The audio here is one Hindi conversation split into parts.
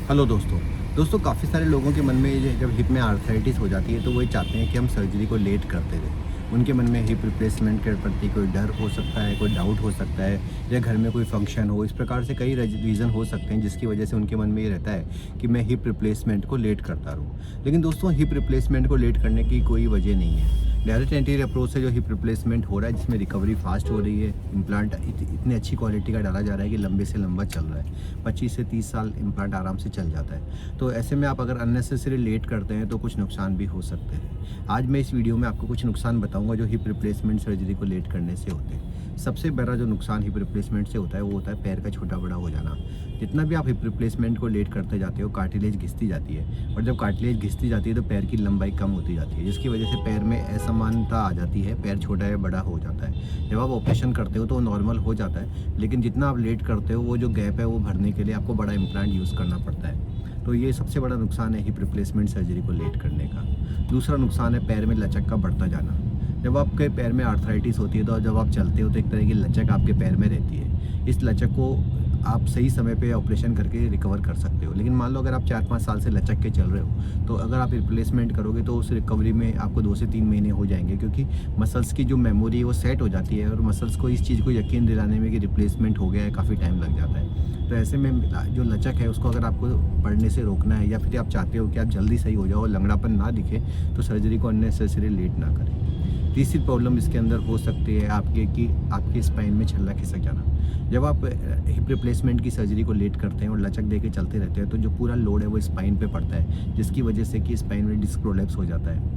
हेलो दोस्तों काफ़ी सारे लोगों के मन में ये जब हिप में आर्थराइटिस हो जाती है तो वो ये चाहते हैं कि हम सर्जरी को लेट करते रहें। उनके मन में हिप रिप्लेसमेंट के प्रति कोई डर हो सकता है, कोई डाउट हो सकता है या घर में कोई फंक्शन हो। इस प्रकार से कई रीज़न हो सकते हैं जिसकी वजह से उनके मन में ये रहता है कि मैं हिप रिप्लेसमेंट को लेट करता रहूँ। लेकिन दोस्तों हिप रिप्लेसमेंट को लेट करने की कोई वजह नहीं है। डायरेक्ट एंटीरियर अप्रोच से जो हिप रिप्लेसमेंट हो रहा है जिसमें रिकवरी फास्ट हो रही है, इम्प्लांट इतनी अच्छी क्वालिटी का डाला जा रहा है कि लंबे से लंबा चल रहा है। 25 से 30 साल इम्प्लांट आराम से चल जाता है। तो ऐसे में आप अगर अननेसेसरी लेट करते हैं तो कुछ नुकसान भी हो सकते हैं। आज मैं इस वीडियो में आपको कुछ नुकसान बताऊंगा जो हिप रिप्लेसमेंट सर्जरी को लेट करने से होते हैं। सबसे बड़ा जो नुकसान हिप रिप्लेसमेंट से होता है वो होता है पैर का छोटा बड़ा हो जाना। जितना भी आप हिप रिप्लेसमेंट को लेट करते जाते हो कार्टिलेज घिसती जाती है, और जब कार्टिलेज घिसती जाती है तो पैर की लंबाई कम होती जाती है, जिसकी वजह से पैर में असमानता आ जाती है, पैर छोटा या बड़ा हो जाता है। जब आप ऑपरेशन करते हो तो नॉर्मल हो जाता है, लेकिन जितना आप लेट करते हो वो जो गैप है वो भरने के लिए आपको बड़ा इम्प्लांट यूज़ करना पड़ता है। तो ये सबसे बड़ा नुकसान है हिप रिप्लेसमेंट सर्जरी को लेट करने का। दूसरा नुकसान है पैर में लचक का बढ़ता जाना। जब आपके पैर में आर्थराइटिस होती है तो जब आप चलते हो तो एक तरह की लचक आपके पैर में रहती है। इस लचक को आप सही समय पे ऑपरेशन करके रिकवर कर सकते हो। लेकिन मान लो अगर आप 4-5 साल से लचक के चल रहे हो तो अगर आप रिप्लेसमेंट करोगे तो उस रिकवरी में आपको 2 से 3 महीने हो जाएंगे, क्योंकि मसल्स की जो मेमोरी है वो सेट हो जाती है और मसल्स को इस चीज़ को यकीन दिलाने में कि रिप्लेसमेंट हो गया है काफ़ी टाइम लग जाता है। तो ऐसे में जो लचक है उसको अगर आपको बढ़ने से रोकना है या फिर आप चाहते हो कि आप जल्दी सही हो जाओ और लंगड़ापन ना दिखे तो सर्जरी को अननेसेसरी लेट ना करें। तीसरी प्रॉब्लम इसके अंदर हो सकती है आपके कि आपके स्पाइन में छल्ला खिसक जाना। जब आप हिप रिप्लेसमेंट की सर्जरी को लेट करते हैं और लचक दे के चलते रहते हैं तो जो पूरा लोड है वो स्पाइन पे पड़ता है, जिसकी वजह से कि स्पाइन में डिस्क प्रोलैप्स हो जाता है।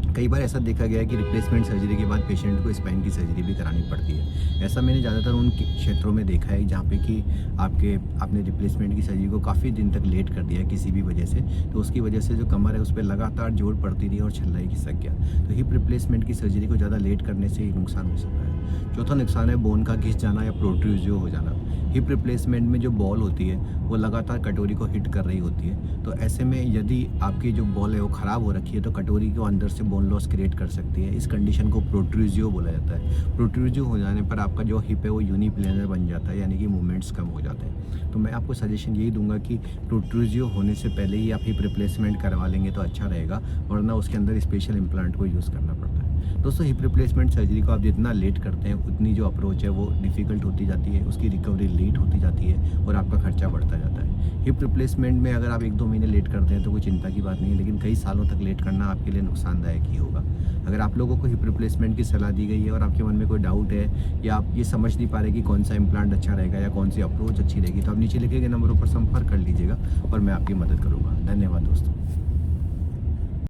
कई बार ऐसा देखा गया है कि रिप्लेसमेंट सर्जरी के बाद पेशेंट को स्पाइन की सर्जरी भी करानी पड़ती है। ऐसा मैंने ज़्यादातर उन क्षेत्रों में देखा है जहाँ पे कि आपने रिप्लेसमेंट की सर्जरी को काफ़ी दिन तक लेट कर दिया है किसी भी वजह से, तो उसकी वजह से जो कमर है उस पर लगातार जोर पड़ती रही और छल्ला ही खिसक गया। तो हिप रिप्लेसमेंट की सर्जरी को ज़्यादा लेट करने से नुकसान हो सकता है। चौथा नुकसान है बोन का घिस जाना या प्रोट्रूजियो हो जाना। हिप रिप्लेसमेंट में जो बॉल होती है वो लगातार कटोरी को हिट कर रही होती है, तो ऐसे में यदि आपकी जो बॉल है वो ख़राब हो रखी है तो कटोरी को अंदर से बोन लॉस क्रिएट कर सकती है। इस कंडीशन को प्रोट्रूजियो बोला जाता है। प्रोट्रूजियो हो जाने पर आपका जो हिप है वो यूनिप्लेनर बन जाता है, यानी कि मूवमेंट्स कम हो जाते हैं। तो मैं आपको सजेशन यही दूंगा कि प्रोट्रूजियो होने से पहले ही आप हिप रिप्लेसमेंट करवा लेंगे तो अच्छा रहेगा, वरना उसके अंदर स्पेशल इम्प्लांट को यूज़ करना पड़ता है। दोस्तों हिप रिप्लेसमेंट सर्जरी को आप जितना लेट करते हैं उतनी जो अप्रोच है वो डिफ़िकल्ट होती जाती है, उसकी रिकवरी लेट होती जाती है और आपका खर्चा बढ़ता जाता है। हिप रिप्लेसमेंट में अगर आप 1-2 महीने लेट करते हैं तो कोई चिंता की बात नहीं है, लेकिन कई सालों तक लेट करना आपके लिए नुकसानदायक ही होगा। अगर आप लोगों को हिप रिप्लेसमेंट की सलाह दी गई है और आपके मन में कोई डाउट है या आप ये समझ नहीं पा रहे कि कौन सा इम्प्लांट अच्छा रहेगा या कौन सी अप्रोच अच्छी रहेगी, तो आप नीचे लिखे गए नंबरों पर संपर्क कर लीजिएगा और मैं आपकी मदद करूँगा। धन्यवाद दोस्तों।